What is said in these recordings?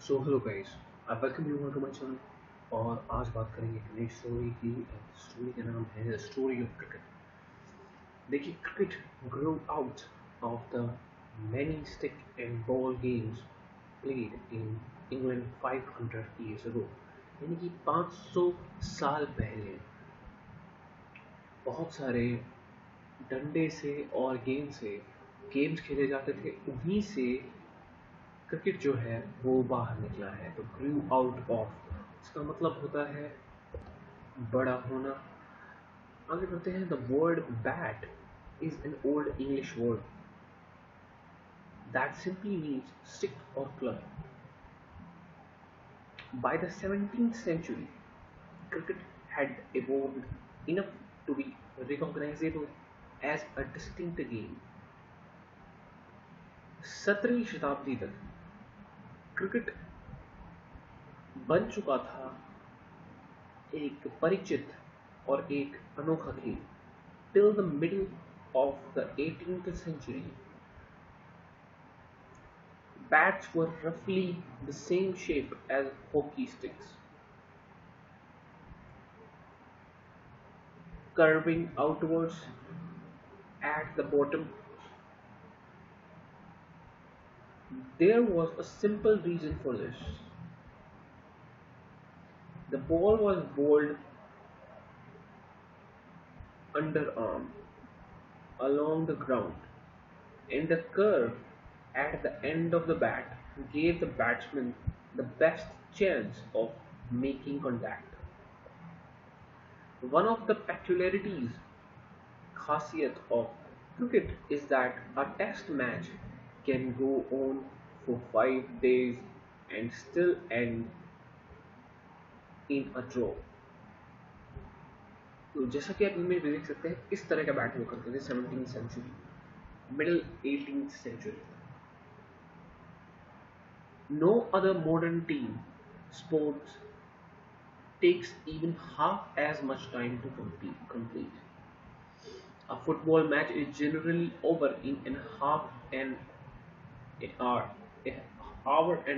So hello guys, I welcome you to my channel. और आज बात करेंगे एक नई स्टोरी की। स्टोरी का नाम है स्टोरी ऑफ क्रिकेट। देखिए, cricket grow out of the many stick and ball games played in England 500 years ago. यानी कि 500 साल पहले बहुत सारे डंडे से और गेंद से गेम्स खेले जाते थे। उन्हीं से क्रिकेट जो है वो बाहर निकला है। तो ग्रू आउट ऑफ, इसका मतलब होता है बड़ा होना। आगे बढ़ते हैं। The word bat is an old English word that simply means stick और club. By the 17th century, cricket had evolved enough to be recognizable as a distinct game. 17वीं शताब्दी तक क्रिकेट बन चुका था एक परिचित और एक अनोखा खेल। Till the middle of the 18th century, bats were roughly the same shape as hockey sticks, curving outwards at the bottom. There was a simple reason for this. The ball was bowled underarm along the ground, and the curve at the end of the bat gave the batsman the best chance of making contact. One of the peculiarities khasiyat of cricket is that a test match can go on for 5 days and still end in a draw. तो जैसा कि आप image में देख सकते हैं, इस तरह का बैट हुआ करते थे 17th century, middle 18th century. No other modern team sports takes even half as much time to complete. A football match is generally over in an hour and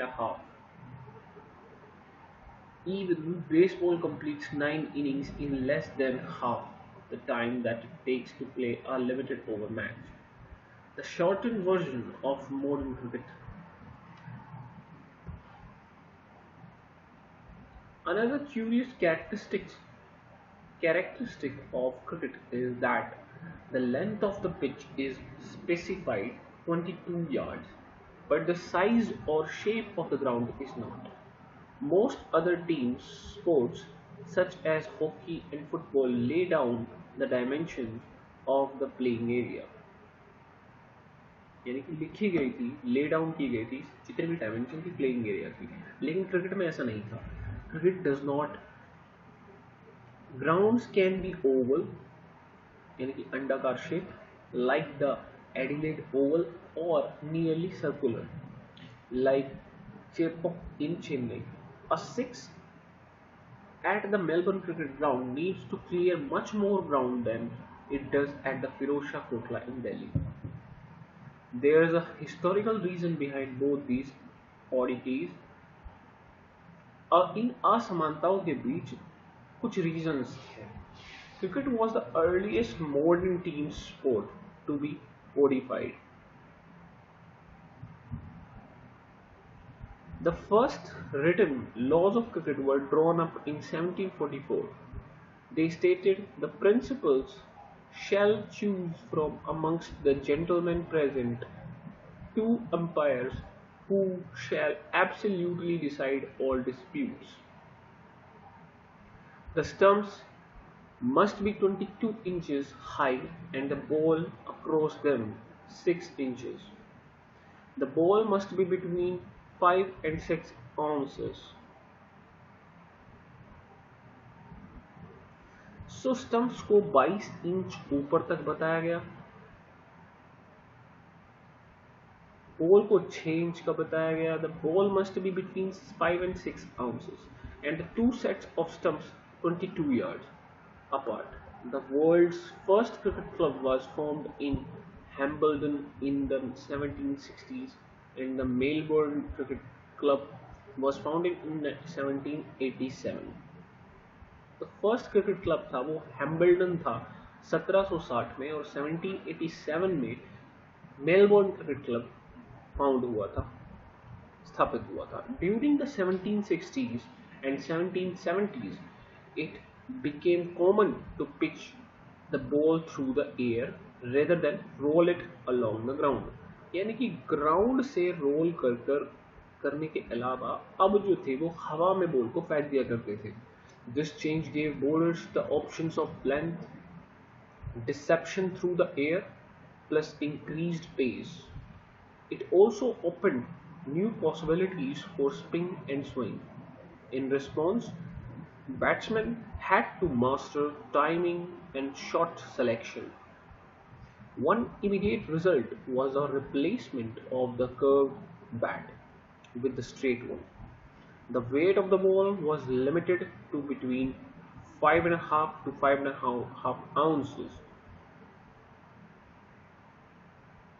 a half. Even baseball completes 9 innings in less than half the time that it takes to play a limited over match. The shortened version of modern cricket. Another curious characteristic of cricket is that the length of the pitch is specified 22 yards, but the size or shape of the ground is not. Most other team sports, such as hockey and football, lay down the dimensions of the playing area. यानी कि लिखी गई थी, lay down की गई थी जितने भी डायमेंशन की प्लेइंग एरिया की। लेकिन क्रिकेट में ऐसा नहीं था। Cricket does not. Grounds can be oval, यानी कि अंडाकार shape, like the Adelaide Oval, or nearly circular, like Chepauk in Chennai. A six at the Melbourne Cricket Ground needs to clear much more ground than it does at the Firozshah Kotla in Delhi. There is a historical reason behind both these oddities। और इन असमानताओं के बीच कुछ reasons हैं। Cricket was the earliest modern team sport to be codified. The first written laws of cricket were drawn up in 1744. They stated the principals shall choose from amongst the gentlemen present 2 umpires who shall absolutely decide all disputes. The stumps must be 22 inches high and the ball across them 6 inches. The ball must be between 5 and 6 ounces. So stumps को 22 inch ऊपर तक बताया गया। Ball को 6 inch का बताया गया। The ball must be between 5 and 6 ounces and the two sets of stumps 22 yards apart. The world's first cricket club was formed in Hambledon in the 1760s, and the Melbourne Cricket Club was founded in 1787. The first cricket club था वो हैम्बल्डन था 1760 में, और 1787 में Melbourne cricket club found हुआ था, स्थापित हुआ था. During the 1760s and 1770s, it became common to pitch the ball through the air rather than roll it along the ground. यानी कि ग्राउंड से रोल कर करने के अलावा अब जो थे वो हवा में बॉल को फेंक दिया करते थे. This change gave bowlers the options of length, deception through the air, plus increased pace. It also opened new possibilities for spin and swing. In response, batsmen had to master timing and shot selection. One immediate result was a replacement of the curved bat with the straight one. The weight of the ball was limited to between 5.5 to 5.5 ounces,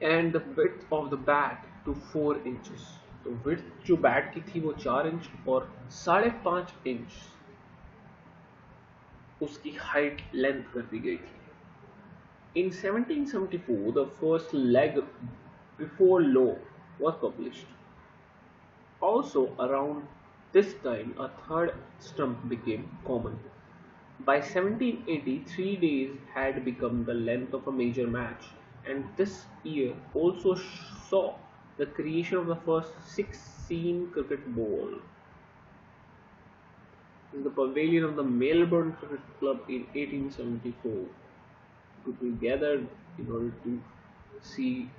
and the width of the bat to 4 inches. तो width जो bat की थी वो 4 inch और 5.5 inch उसकी height length कर दी गई थी. In 1774, the first leg before law was published. Also, around this time, a third stump became common. By 1780, 3 days had become the length of a major match, and this year also saw the creation of the first six-seam cricket ball in the pavilion of the Melbourne Cricket Club in 1874. People gathered in order to see,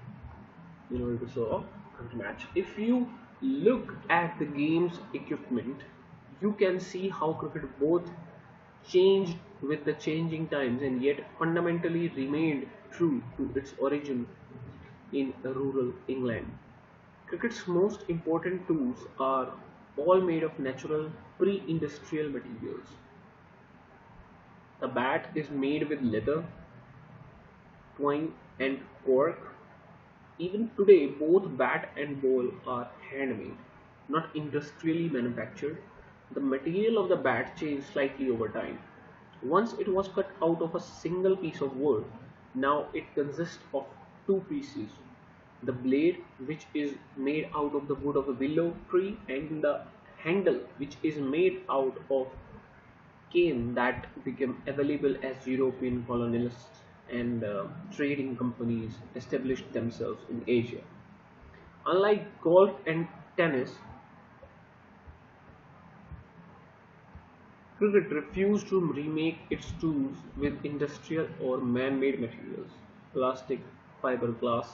in order to saw a match. If you look at the game's equipment, you can see how cricket both changed with the changing times and yet fundamentally remained true to its origin in rural England. Cricket's most important tools are all made of natural pre-industrial materials. The bat is made with leather, twine and cork. Even today, both bat and ball are handmade, not industrially manufactured. The material of the bat changed slightly over time. Once it was cut out of a single piece of wood, now it consists of two pieces. The blade, which is made out of the wood of a willow tree, and the handle, which is made out of cane that became available as European colonialists and trading companies established themselves in Asia. Unlike golf and tennis, cricket refused to remake its tools with industrial or man-made materials. Plastic, fiberglass,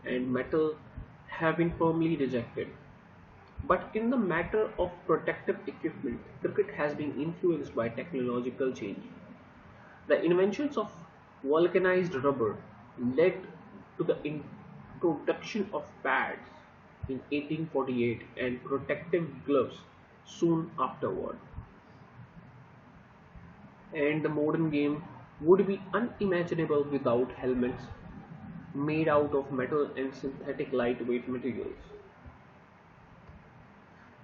and metal have been firmly rejected. But in the matter of protective equipment, cricket has been influenced by technological change. The inventions of vulcanized rubber led to the introduction of pads in 1848 and protective gloves soon afterward. And the modern game would be unimaginable without helmets made out of metal and synthetic lightweight materials.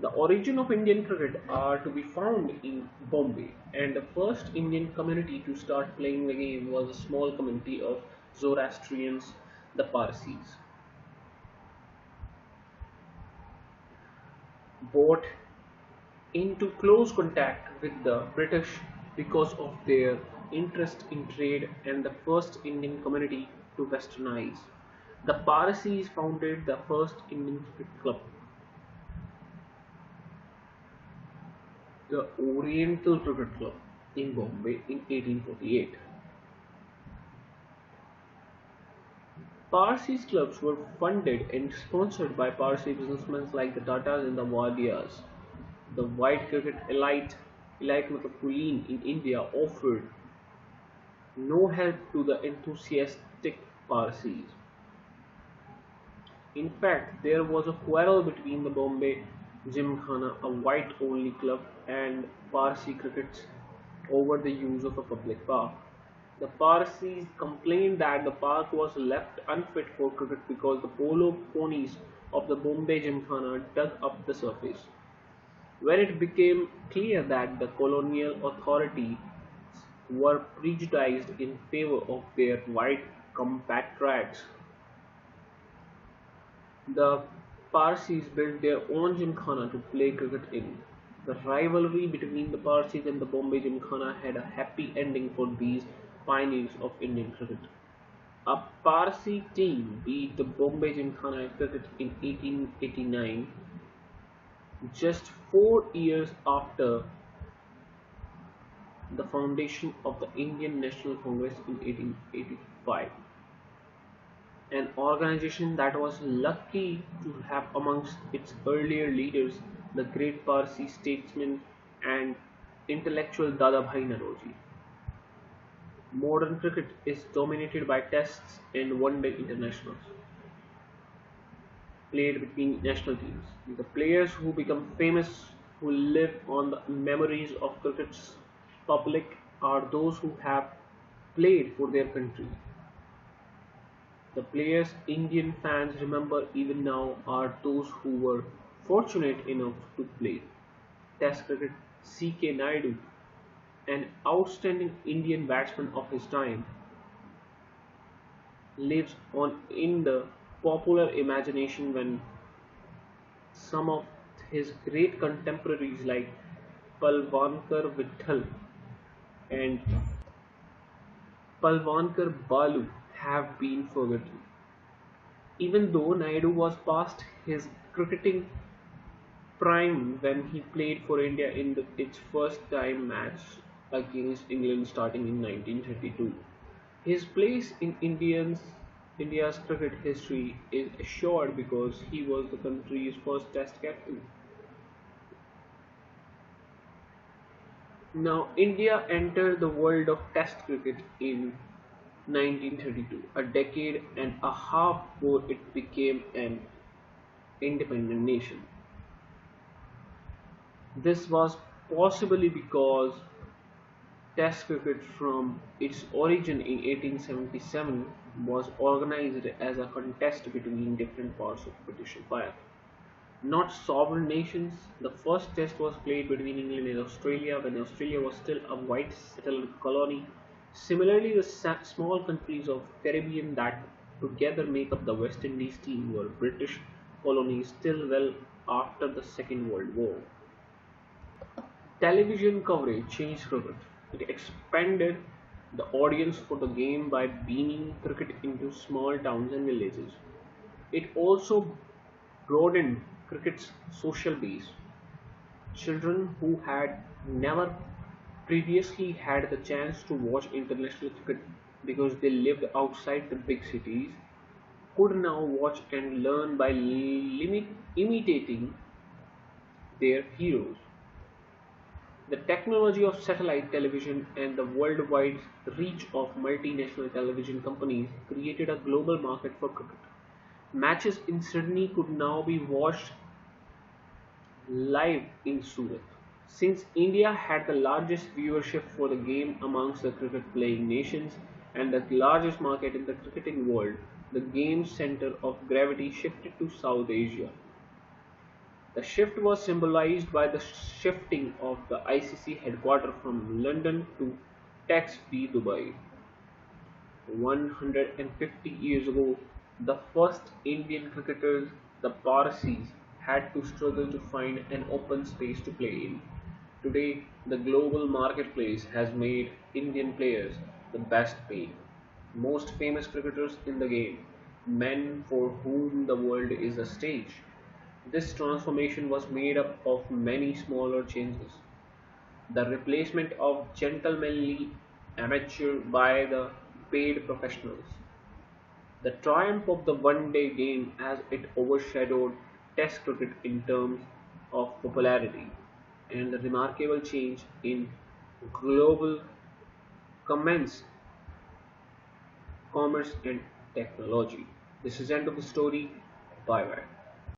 The origin of Indian cricket are to be found in Bombay, and the first Indian community to start playing the game was a small community of Zoroastrians, the Parsis. Brought into close contact with the British because of their interest in trade, and the first Indian community to westernize. The Parsis founded the first Indian cricket club, the Oriental Cricket Club, in Bombay in 1848. Parsis clubs were funded and sponsored by Parsi businessmen like the Tatas and the Wadias. The white cricket elite मतलब कुलीन in India offered no help to the enthusiastic Parsis. In fact, there was a quarrel between the Bombay Gymkhana, a white-only club, and Parsi crickets over the use of a public park. The Parsis complained that the park was left unfit for cricket because the polo ponies of the Bombay Gymkhana dug up the surface. When it became clear that the colonial authorities were prejudiced in favor of their white compatriots, the Parsis built their own Gymkhana to play cricket in. The rivalry between the Parsis and the Bombay Gymkhana had a happy ending for these pioneers of Indian cricket. A Parsi team beat the Bombay Gymkhana at cricket in 1889, just 4 years after the foundation of the Indian National Congress in 1885, an organization that was lucky to have amongst its earlier leaders the great Parsi statesman and intellectual Dadabhai Naroji. Modern cricket is dominated by tests and one-day internationals played between national teams. The players who become famous, who live on the memories of cricket's public, are those who have played for their country. The players Indian fans remember even now are those who were fortunate enough to play Test cricket. C.K. Naidu, an outstanding Indian batsman of his time, lives on in the popular imagination when some of his great contemporaries like Palwankar Vittal and Palwankar Balu have been forgotten. Even though Naidu was past his cricketing prime when he played for India in its first time match against England starting in 1932, his place in India's cricket history is assured because he was the country's first Test captain. Now, India entered the world of Test cricket in 1932, a decade and a half before it became an independent nation. This was possibly because Test cricket from its origin in 1877 was organized as a contest between different parts of British Empire, not sovereign nations. The first test was played between England and Australia when Australia was still a white settled colony. Similarly, the small countries of Caribbean that together make up the West Indies team were British colonies till well after the Second World War. Television coverage changed cricket. It expanded the audience for the game by beaming cricket into small towns and villages. It also broadened cricket's social base. Children who had never previously had the chance to watch international cricket because they lived outside the big cities could now watch and learn by imitating their heroes. The technology of satellite television and the worldwide reach of multinational television companies created a global market for cricket. Matches in Sydney could now be watched live in Surat. Since India had the largest viewership for the game amongst the cricket playing nations and the largest market in the cricketing world, the game's center of gravity shifted to South Asia. The shift was symbolized by the shifting of the ICC headquarters from London to Tax-free Dubai. 150 years ago, the first Indian cricketers, the Parsis, had to struggle to find an open space to play in. Today, the global marketplace has made Indian players the best paid, most famous cricketers in the game, men for whom the world is a stage. This transformation was made up of many smaller changes. The replacement of gentlemanly amateur by the paid professionals. The triumph of the one-day game as it overshadowed Test cricket in terms of popularity, and the remarkable change in global commerce, commerce and technology. This is the end of the story. Bye bye.